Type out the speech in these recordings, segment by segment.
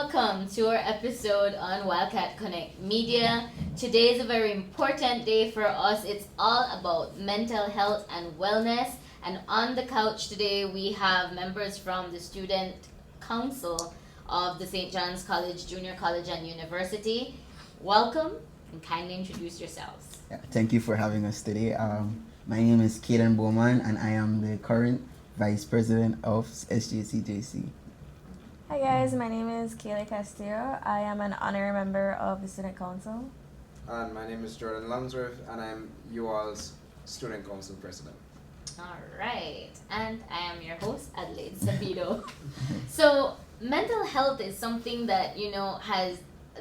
welcome to our episode on Wildcat Connect Media. Today is a very important day for us. It's all about mental health and wellness. And on the couch today, we have members from the Student Council of the St. John's College, Junior College and University. Welcome and kindly introduce yourselves. Yeah, thank you for having us today. My name is Kaden Bowman and I am the current Vice President of SJCJC. Hi guys, my name is Kaylee Castillo. I am an honorary member of the Student Council. And my name is Jordan Lunsworth, and I'm you all's Student Council President. All right, and I am your host, Adelaide Sabido. So, mental health is something that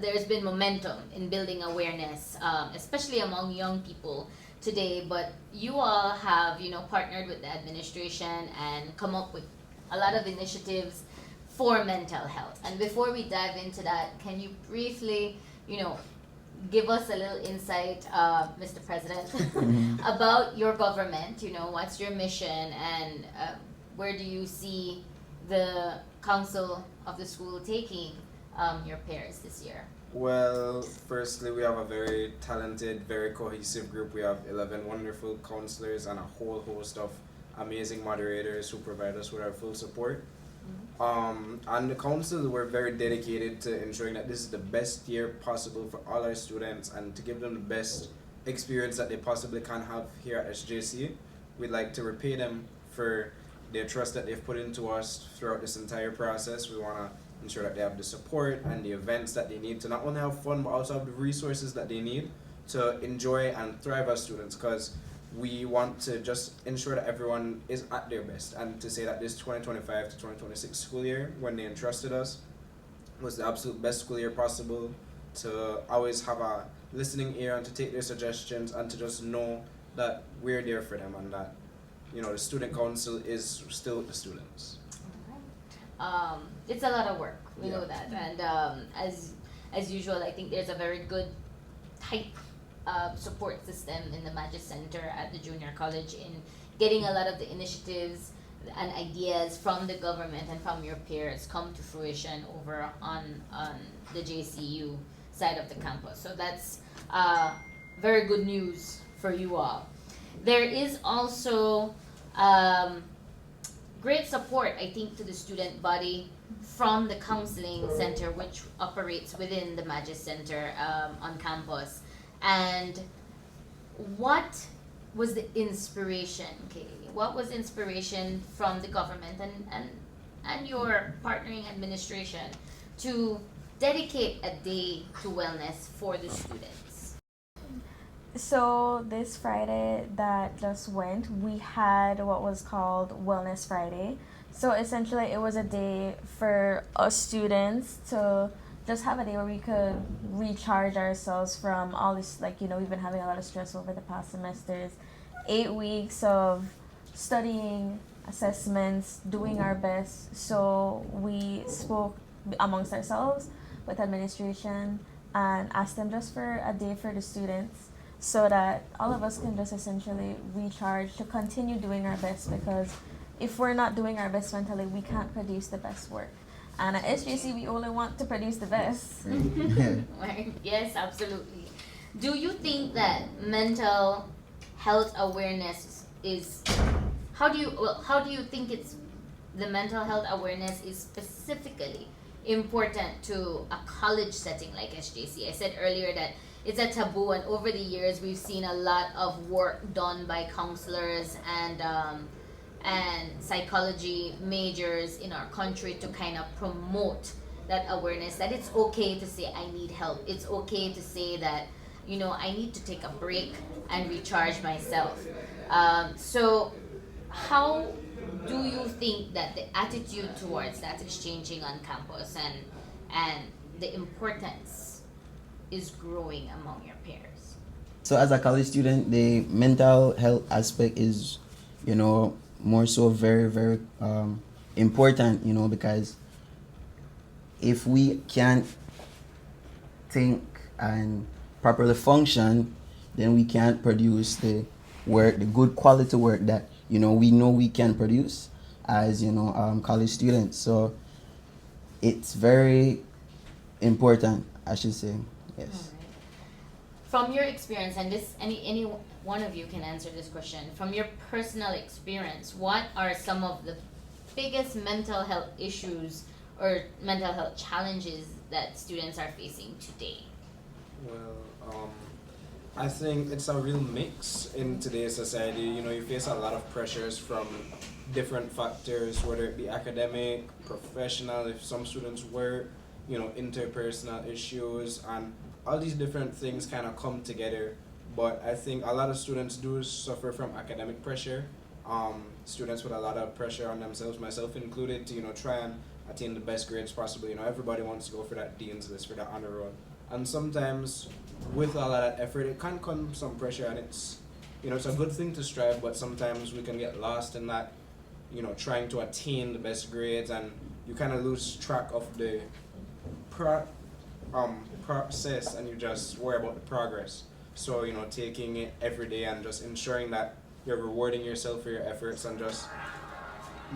there's been momentum in building awareness, especially among young people today. But you all have partnered with the administration and come up with a lot of initiatives for mental health. And before we dive into that, can you briefly, give us a little insight, Mr. President, about your government? What's your mission, and where do you see the council of the school taking your peers this year? Well, firstly, we have a very talented, very cohesive group. We have 11 wonderful counselors and a whole host of amazing moderators who provide us with our full support. And the council, we're very dedicated to ensuring that this is the best year possible for all our students and to give them the best experience that they possibly can have here at SJC. We'd like to repay them for their trust that they've put into us throughout this entire process. We want to ensure that they have the support and the events that they need to not only have fun, but also have the resources that they need to enjoy and thrive as students, because we want to just ensure that everyone is at their best, and to say that this 2025 to 2026 school year, when they entrusted us, was the absolute best school year possible, to always have a listening ear and to take their suggestions and to just know that we're there for them and that the student council is still with the students. It's a lot of work, we know that, and as usual, I think there's a very good type support system in the Magis Center at the Junior College in getting a lot of the initiatives and ideas from the government and from your peers come to fruition over on the JCU side of the campus. So that's very good news for you all. There is also great support, I think, to the student body from the counseling center, which operates within the Magis Center on campus. And what was the inspiration, Kaylee? What was inspiration from the government and your partnering administration to dedicate a day to wellness for the students? So this Friday that just went, we had what was called Wellness Friday. So essentially it was a day for us students to just have a day where we could recharge ourselves from all this, we've been having a lot of stress over the past semesters. 8 weeks of studying, assessments, doing our best. So we spoke amongst ourselves with administration and asked them just for a day for the students so that all of us can just essentially recharge to continue doing our best, because if we're not doing our best mentally, we can't produce the best work. And at SJC, we only want to produce the best. Right. Yes, absolutely. Do you think that mental health awareness is, how do you think the mental health awareness is specifically important to a college setting like SJC? I said earlier that it's a taboo, and over the years we've seen a lot of work done by counselors and psychology majors in our country to kind of promote that awareness, that it's okay to say I need help. It's okay to say that I need to take a break and recharge myself. So how do you think that the attitude towards that is changing on campus, and the importance is growing among your peers? So as a college student, the mental health aspect is more so very, very important, because if we can't think and properly function, then we can't produce the good quality work that we know we can produce as college students. So it's very important, I should say. Yes. Alright. From your experience, and this any one of you can answer this question. From your personal experience, what are some of the biggest mental health issues or mental health challenges that students are facing today? Well, I think it's a real mix in today's society. You know, you face a lot of pressures from different factors, whether it be academic, professional, if some students were, you know, interpersonal issues, and all these different things kind of come together. But I think a lot of students do suffer from academic pressure. Students with a lot of pressure on themselves, myself included, to, you know, try and attain the best grades possible. You know, everybody wants to go for that dean's list, for that honor roll. And sometimes with a lot of effort, it can come some pressure, and it's, you know, it's a good thing to strive, but sometimes we can get lost in that, you know, trying to attain the best grades, and you kind of lose track of the process, and you just worry about the progress. So, you know, taking it every day and just ensuring that you're rewarding yourself for your efforts, and just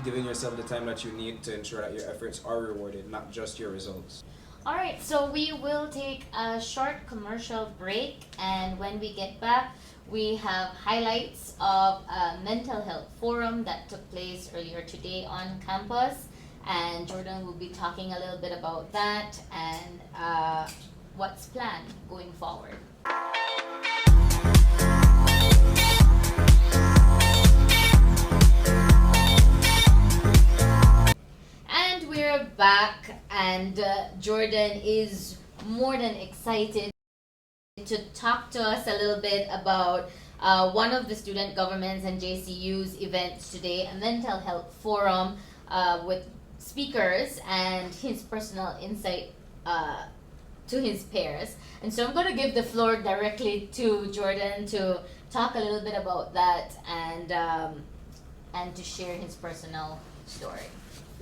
giving yourself the time that you need to ensure that your efforts are rewarded, not just your results. All right, so we will take a short commercial break, and when we get back, we have highlights of a mental health forum that took place earlier today on campus, and Jordan will be talking a little bit about that and what's planned going forward. And we're back, and Jordan is more than excited to talk to us a little bit about one of the student governments and JCU's events today, a mental health forum with speakers and his personal insight to his peers. And so I'm going to give the floor directly to Jordan to talk a little bit about that and to share his personal story.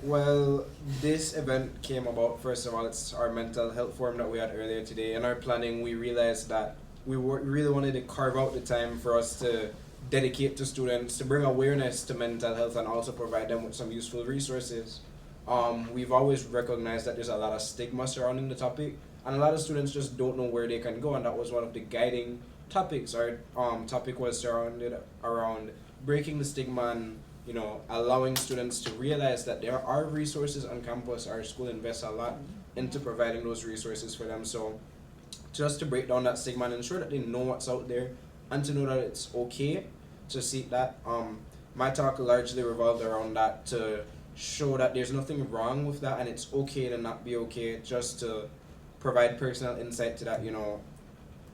Well, this event came about, first of all, it's our mental health forum that we had earlier today. In our planning, we realized that we really wanted to carve out the time for us to dedicate to students, to bring awareness to mental health, and also provide them with some useful resources. We've always recognized that there's a lot of stigma surrounding the topic, and a lot of students just don't know where they can go, and that was one of the guiding topics. Our topic was surrounded around breaking the stigma and, you know, allowing students to realize that there are resources on campus. Our school invests a lot into providing those resources for them. So just to break down that stigma and ensure that they know what's out there, and to know that it's okay to seek that. My talk largely revolved around that, to show that there's nothing wrong with that, and it's okay to not be okay, just to provide personal insight to that, you know,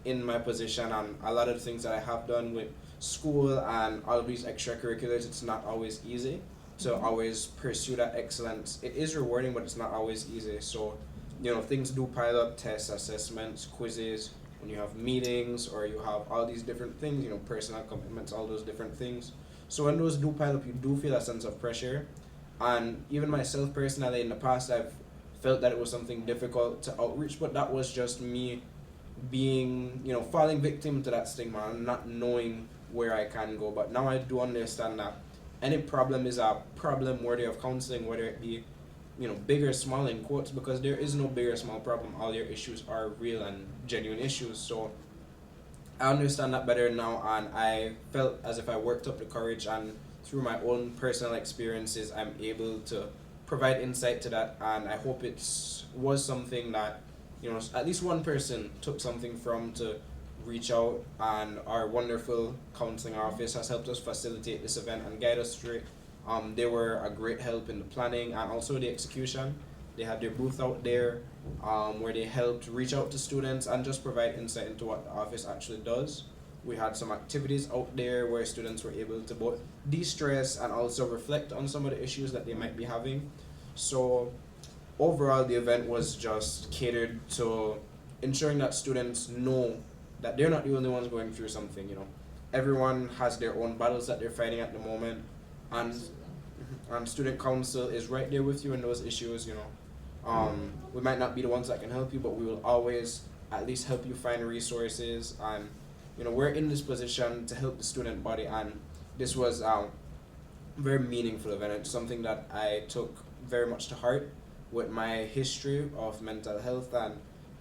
in my position and a lot of the things that I have done with school and all of these extracurriculars. It's not always easy to always pursue that excellence. It is rewarding, but it's not always easy. So, you know, things do pile up: tests, assessments, quizzes, when you have meetings, or you have all these different things, you know, personal commitments, all those different things. So when those do pile up, you do feel a sense of pressure. And even myself personally, in the past, I've felt that it was something difficult to outreach, but that was just me being, you know, falling victim to that stigma and not knowing where I can go. But now I do understand that any problem is a problem worthy of counseling, whether it be, you know, big or small in quotes, because there is no big or small problem. All your issues are real and genuine issues. So I understand that better now, and I felt as if I worked up the courage, and through my own personal experiences, I'm able to provide insight to that. And I hope it was something that, you know, at least one person took something from, to reach out. And our wonderful counseling office has helped us facilitate this event and guide us through it. They were a great help in the planning and also the execution. They had their booth out there where they helped reach out to students and just provide insight into what the office actually does. We had some activities out there where students were able to both de-stress and also reflect on some of the issues that they might be having. So overall, the event was just catered to ensuring that students know that they're not the only ones going through something. You know, everyone has their own battles that they're fighting at the moment, and student council is right there with you in those issues. You know, we might not be the ones that can help you, but we will always at least help you find resources. And, you know, we're in this position to help the student body, and this was a very meaningful event. It's something that I took very much to heart, with my history of mental health and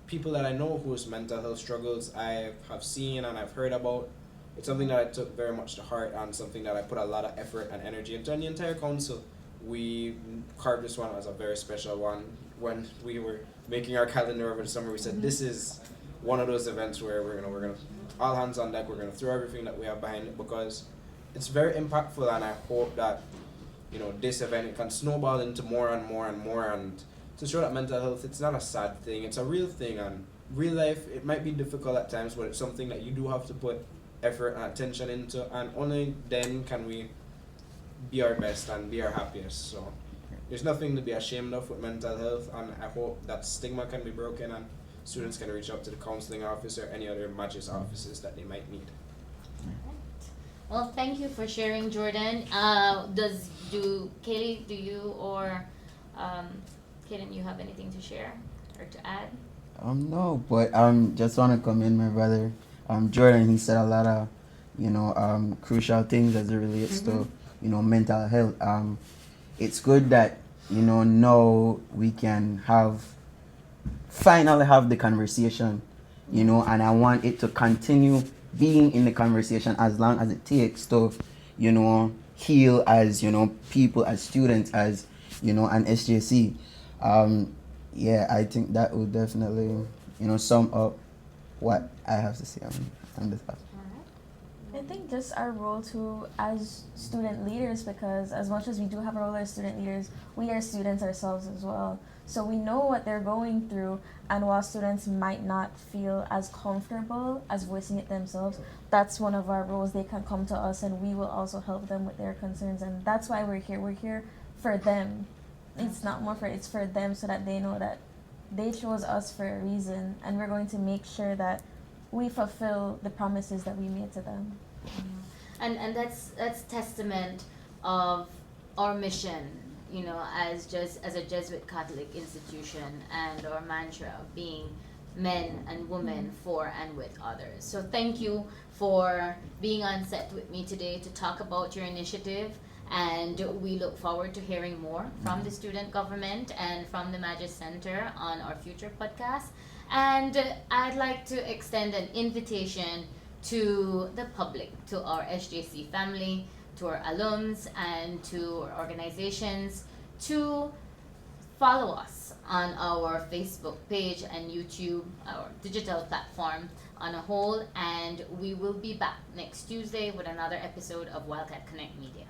people that I know whose mental health struggles I have seen and I've heard about. It's something that I took very much to heart and something that I put a lot of effort and energy into. And the entire council, we carved this one as a very special one. When we were making our calendar over the summer, we said this is one of those events where we're gonna all hands on deck. We're gonna throw everything that we have behind it because it's very impactful, and I hope that this event can snowball into more and more and more, and to show that mental health, it's not a sad thing, it's a real thing. And real life, it might be difficult at times, but it's something that you do have to put effort and attention into, and only then can we be our best and be our happiest. So there's nothing to be ashamed of with mental health, and I hope that stigma can be broken and students can reach out to the counseling office or any other Magis offices that they might need. Well, thank you for sharing, Jordan. Kaylee, do you or Kaden, you have anything to share or to add? No, but just want to commend my brother, Jordan. He said a lot of, crucial things as it relates to, mental health. It's good that, now we can finally have the conversation, and I want it to continue being in the conversation as long as it takes to, heal as, people, as students, as, an SJC. I think that would definitely, sum up what I have to say on this topic. I think just our role too as student leaders, because as much as we do have a role as student leaders, we are students ourselves as well. So we know what they're going through, and while students might not feel as comfortable as voicing it themselves, that's one of our roles. They can come to us and we will also help them with their concerns, and that's why we're here. We're here for them. It's not more it's for them, so that they know that they chose us for a reason, and we're going to make sure that we fulfill the promises that we made to them. And that's testament of our mission, as a Jesuit Catholic institution, and our mantra of being men and women for and with others. So thank you for being on set with me today to talk about your initiative, and we look forward to hearing more from the student government and from the Magis Center on our future podcasts. And I'd like to extend an invitation to the public, to our SJC family, to our alums, and to our organizations to follow us on our Facebook page and YouTube, our digital platform on a whole. And we will be back next Tuesday with another episode of Wildcat Connect Media.